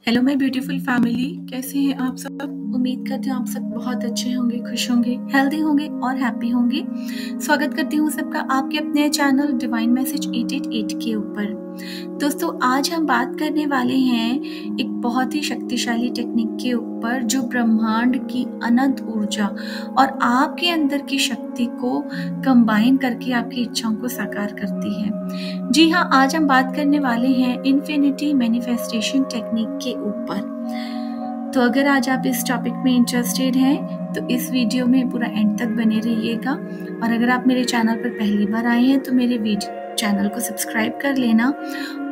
Hello my beautiful family, कैसे हैं आप सब। उम्मीद करती हूँ आप सब बहुत अच्छे होंगे, खुश होंगे, हेल्दी होंगे और हैप्पी होंगे। स्वागत करती हूँ सबका आपके अपने चैनल डिवाइन मैसेज 888 के ऊपर। दोस्तों, आज हम बात करने वाले हैं एक बहुत ही शक्तिशाली टेक्निक के ऊपर जो ब्रह्मांड की अनंत ऊर्जा और आपके अंदर की शक्ति को कंबाइन करके आपकी इच्छाओं को साकार करती है। जी हाँ, आज हम बात करने वाले हैं इन्फिनिटी मैनिफेस्टेशन टेक्निक के ऊपर। तो अगर आज आप इस टॉपिक में इंटरेस्टेड हैं तो इस वीडियो में पूरा एंड तक बने रहिएगा। और अगर आप मेरे चैनल पर पहली बार आए हैं तो मेरे चैनल को सब्सक्राइब कर लेना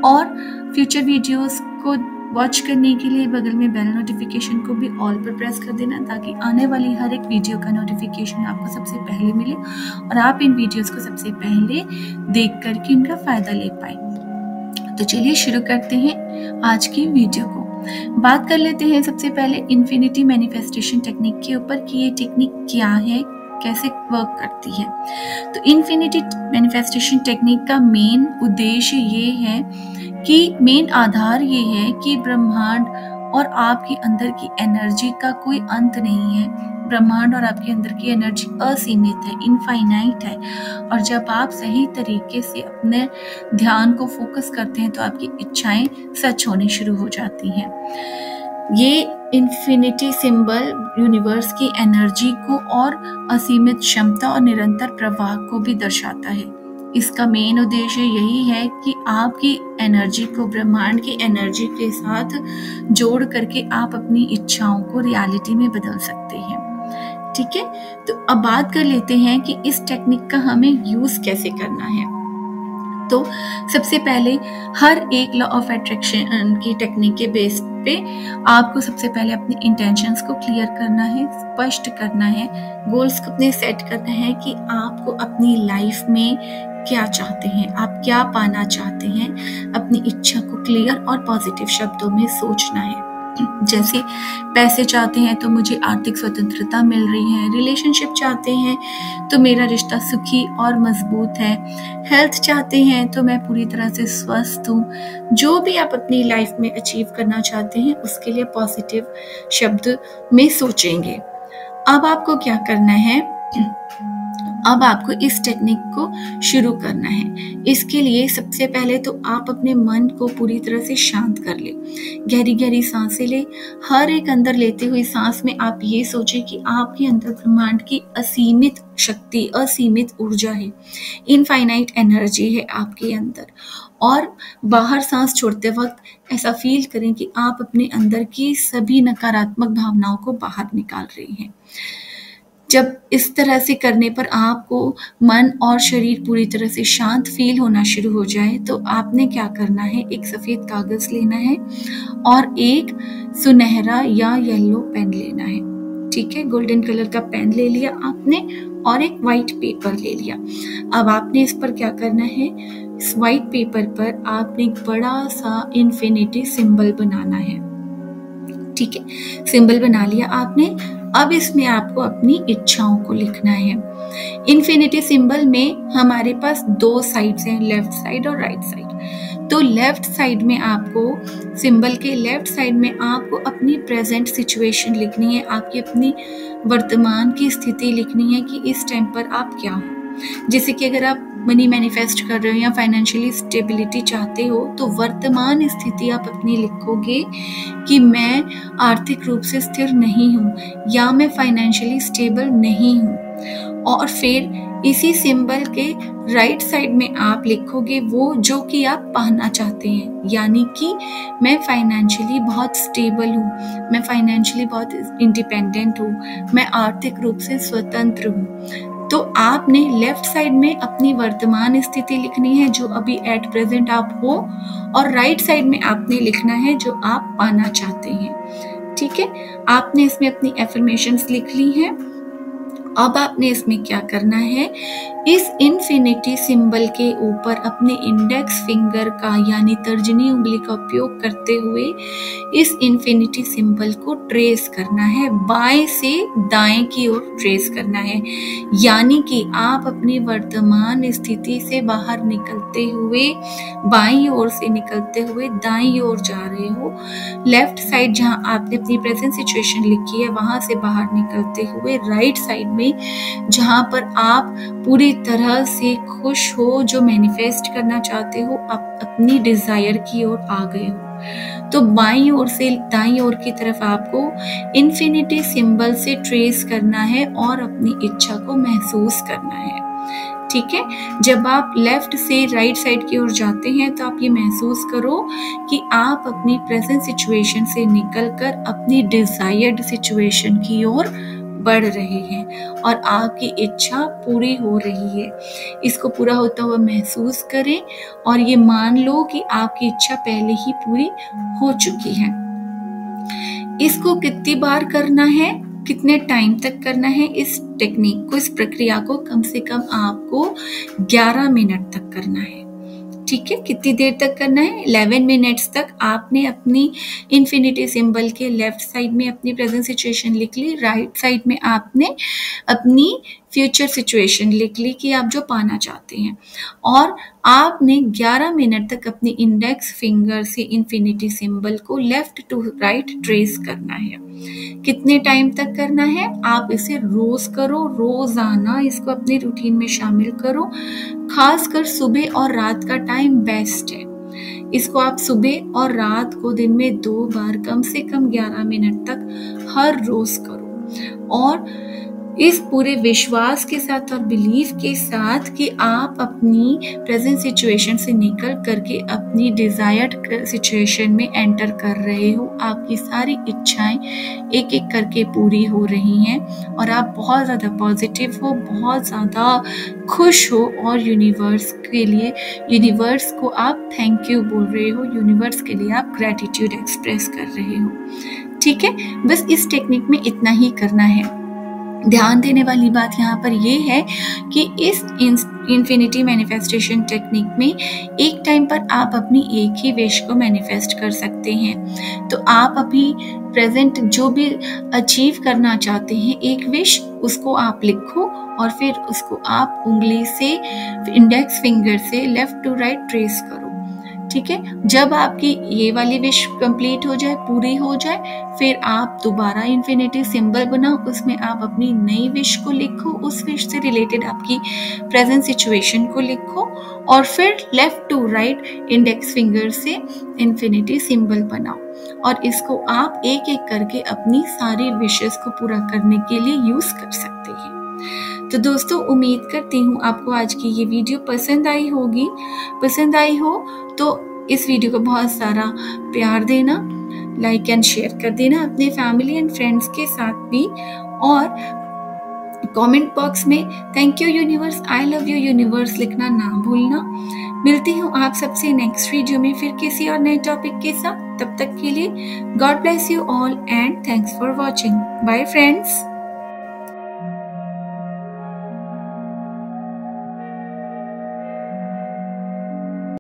और फ्यूचर वीडियोस को वॉच करने के लिए बगल में बेल नोटिफिकेशन को भी ऑल पर प्रेस कर देना, ताकि आने वाली हर एक वीडियो का नोटिफिकेशन आपको सबसे पहले मिले और आप इन वीडियोस को सबसे पहले देख करके इनका फायदा ले पाए। तो चलिए शुरू करते हैं आज की वीडियो को। बात कर लेते हैं सबसे पहले इन्फिनिटी मैनिफेस्टेशन टेक्निक के ऊपर कि ये टेक्निक क्या है, कैसे वर्क करती है। तो इन्फिनिटी मैनिफेस्टेशन टेक्निक का मेन उद्देश्य ये है कि मेन आधार ये है कि ब्रह्मांड और आपके अंदर की एनर्जी का कोई अंत नहीं है। ब्रह्मांड और आपके अंदर की एनर्जी असीमित है, इनफाइनाइट है। और जब आप सही तरीके से अपने ध्यान को फोकस करते हैं तो आपकी इच्छाएं सच होने शुरू हो जाती हैं। ये इन्फिनिटी सिंबल यूनिवर्स की एनर्जी को और असीमित क्षमता और निरंतर प्रवाह को भी दर्शाता है। इसका मेन उद्देश्य यही है कि आपकी एनर्जी को ब्रह्मांड की एनर्जी के साथ जोड़ करके आप अपनी इच्छाओं को रियलिटी में बदल सकते हैं। ठीक है, तो अब बात कर लेते हैं कि इस टेक्निक का हमें यूज कैसे करना है। तो सबसे पहले हर एक लॉ ऑफ अट्रैक्शन की टेक्निक के बेस पे आपको सबसे पहले अपनी इंटेंशंस को क्लियर करना है, स्पष्ट करना है, गोल्स को अपने सेट करना है कि आपको अपनी लाइफ में क्या चाहते हैं, आप क्या पाना चाहते हैं। अपनी इच्छा को क्लियर और पॉजिटिव शब्दों में सोचना है। जैसे पैसे चाहते हैं तो मुझे आर्थिक स्वतंत्रता मिल रही है, रिलेशनशिप चाहते हैं तो मेरा रिश्ता सुखी और मजबूत है, हेल्थ चाहते हैं तो मैं पूरी तरह से स्वस्थ हूँ। जो भी आप अपनी लाइफ में अचीव करना चाहते हैं उसके लिए पॉजिटिव शब्द में सोचेंगे। अब आपको क्या करना है, अब आपको इस टेक्निक को शुरू करना है। इसके लिए सबसे पहले तो आप अपने मन को पूरी तरह से शांत कर ले। गहरी गहरी सांसें ले। हर एक अंदर लेते हुए सांस में आप ये सोचें कि आपके अंदर ब्रह्मांड की असीमित शक्ति, असीमित ऊर्जा है, इनफाइनाइट एनर्जी है आपके अंदर। और बाहर सांस छोड़ते वक्त ऐसा फील करें कि आप अपने अंदर की सभी नकारात्मक भावनाओं को बाहर निकाल रही हैं। जब इस तरह से करने पर आपको मन और शरीर पूरी तरह से शांत फील होना शुरू हो जाए तो आपने क्या करना है, एक सफेद कागज लेना है और एक सुनहरा या येलो पेन लेना है। ठीक है, गोल्डन कलर का पेन ले लिया आपने और एक व्हाइट पेपर ले लिया। अब आपने इस पर क्या करना है, इस व्हाइट पेपर पर आपने एक बड़ा सा इन्फिनिटी सिंबल बनाना है। ठीक है, सिंबल बना लिया आपने। अब इसमें आपको अपनी इच्छाओं को लिखना है। इन्फिनिटी सिंबल में हमारे पास दो साइड्स हैं, लेफ्ट साइड और राइट साइड। तो लेफ्ट साइड में आपको, सिंबल के लेफ्ट साइड में आपको अपनी प्रेजेंट सिचुएशन लिखनी है, आपकी अपनी वर्तमान की स्थिति लिखनी है कि इस टाइम पर आप क्या हो। जैसे कि अगर आप मनी मैनिफेस्ट कर रहे हो या फाइनेंशियली स्टेबिलिटी चाहते हो तो वर्तमान स्थिति आप अपनी लिखोगे कि मैं आर्थिक रूप से स्थिर नहीं हूँ या मैं फाइनेंशियली स्टेबल नहीं हूँ। और फिर इसी सिंबल के राइट साइड में आप लिखोगे वो जो कि आप पाना चाहते हैं, यानी कि मैं फाइनेंशियली बहुत स्टेबल हूँ, मैं फाइनेंशियली बहुत इंडिपेंडेंट हूँ, मैं आर्थिक रूप से स्वतंत्र हूँ। तो आपने लेफ्ट साइड में अपनी वर्तमान स्थिति लिखनी है जो अभी एट प्रेजेंट आप हो, और राइट साइड में आपने लिखना है जो आप पाना चाहते हैं। ठीक है, आपने इसमें अपनी एफर्मेशंस लिख ली हैं। अब आपने इसमें क्या करना है इस इन्फिनिटी सिंबल के ऊपर अपने इंडेक्स फिंगर का यानी तर्जनी उंगली का उपयोग करते हुए इस इन्फिनिटी सिंबल को ट्रेस करना है, बाएं से दाएं की ओर ट्रेस करना है। यानी कि आप अपनी वर्तमान स्थिति से बाहर निकलते हुए बाईं ओर से निकलते हुए दाईं ओर जा रहे हो। लेफ्ट साइड जहां आपने अपनी प्रेजेंट सिचुएशन लिखी है वहां से बाहर निकलते हुए राइट साइड में जहां पर आप पूरी तरह से खुश हो, जो मैनिफेस्ट करना चाहते हो, आप अपनी डिजायर की ओर आ गए हो। तो बाईं ओर से दाईं ओर की तरफ आपको इन्फिनिटी सिंबल से ट्रेस करना है और अपनी इच्छा को महसूस करना है। ठीक है, जब आप लेफ्ट से राइट साइड की ओर जाते हैं तो आप ये महसूस करो कि आप अपनी प्रेजेंट सिचुएशन से निकलकर अपनी डिजायर्ड सिचुएशन की ओर बढ़ रहे हैं और आपकी इच्छा पूरी हो रही है। इसको पूरा होता हुआ महसूस करें और ये मान लो कि आपकी इच्छा पहले ही पूरी हो चुकी है। इसको कितनी बार करना है, कितने टाइम तक करना है, इस टेक्निक को, इस प्रक्रिया को कम से कम आपको 11 मिनट तक करना है। ठीक है, कितनी देर तक करना है? 11 मिनट्स तक आपने अपनी इन्फिनिटी सिंबल के लेफ्ट साइड में अपनी प्रेजेंट सिचुएशन लिख ली, राइट साइड में आपने अपनी फ्यूचर सिचुएशन लिख ली कि आप जो पाना चाहते हैं, और आपने 11 मिनट तक अपनी इंडेक्स फिंगर से इन्फिनिटी सिंबल को लेफ्ट टू राइट ट्रेस करना है। कितने टाइम तक करना है? आप इसे रोज करो, रोजाना इसको अपने रूटीन में शामिल करो। खासकर सुबह और रात का टाइम बेस्ट है। इसको आप सुबह और रात को दिन में 2 बार कम से कम 11 मिनट तक हर रोज करो, और इस पूरे विश्वास के साथ और बिलीफ के साथ कि आप अपनी प्रेजेंट सिचुएशन से निकल करके अपनी डिजायर्ड सिचुएशन में एंटर कर रहे हो। आपकी सारी इच्छाएं एक एक करके पूरी हो रही हैं और आप बहुत ज़्यादा पॉजिटिव हो, बहुत ज़्यादा खुश हो, और यूनिवर्स के लिए, यूनिवर्स को आप थैंक यू बोल रहे हो, यूनिवर्स के लिए आप ग्रैटिट्यूड एक्सप्रेस कर रहे हो। ठीक है, बस इस टेक्निक में इतना ही करना है। ध्यान देने वाली बात यहाँ पर ये है कि इस इन्फिनिटी मैनिफेस्टेशन टेक्निक में एक टाइम पर आप अपनी एक ही विश को मैनिफेस्ट कर सकते हैं। तो आप अभी प्रेजेंट जो भी अचीव करना चाहते हैं एक विश, उसको आप लिखो और फिर उसको आप उंगली से, इंडेक्स फिंगर से लेफ्ट टू राइट ट्रेस करो। ठीक है, जब आपकी ये वाली विश कंप्लीट हो जाए, पूरी हो जाए, फिर आप दोबारा इन्फिनिटी सिंबल बनाओ, उसमें आप अपनी नई विश को लिखो, उस विश से रिलेटेड आपकी प्रेजेंट सिचुएशन को लिखो, और फिर left to right index finger से इन्फिनिटी सिंबल बनाओ, और इसको आप एक एक करके अपनी सारी विशेस को पूरा करने के लिए यूज कर सकते हैं। तो दोस्तों, उम्मीद करती हूँ आपको आज की ये वीडियो पसंद आई होगी। पसंद आई हो तो इस वीडियो को बहुत सारा प्यार देना, लाइक एंड शेयर कर देना अपने फैमिली एंड फ्रेंड्स के साथ भी, और कमेंट बॉक्स में thank you universe, I love you universe लिखना ना भूलना। मिलती हूँ आप सबसे नेक्स्ट वीडियो में फिर किसी और नए टॉपिक के साथ। तब तक के लिए god bless you all and thanks for watching. Bye friends.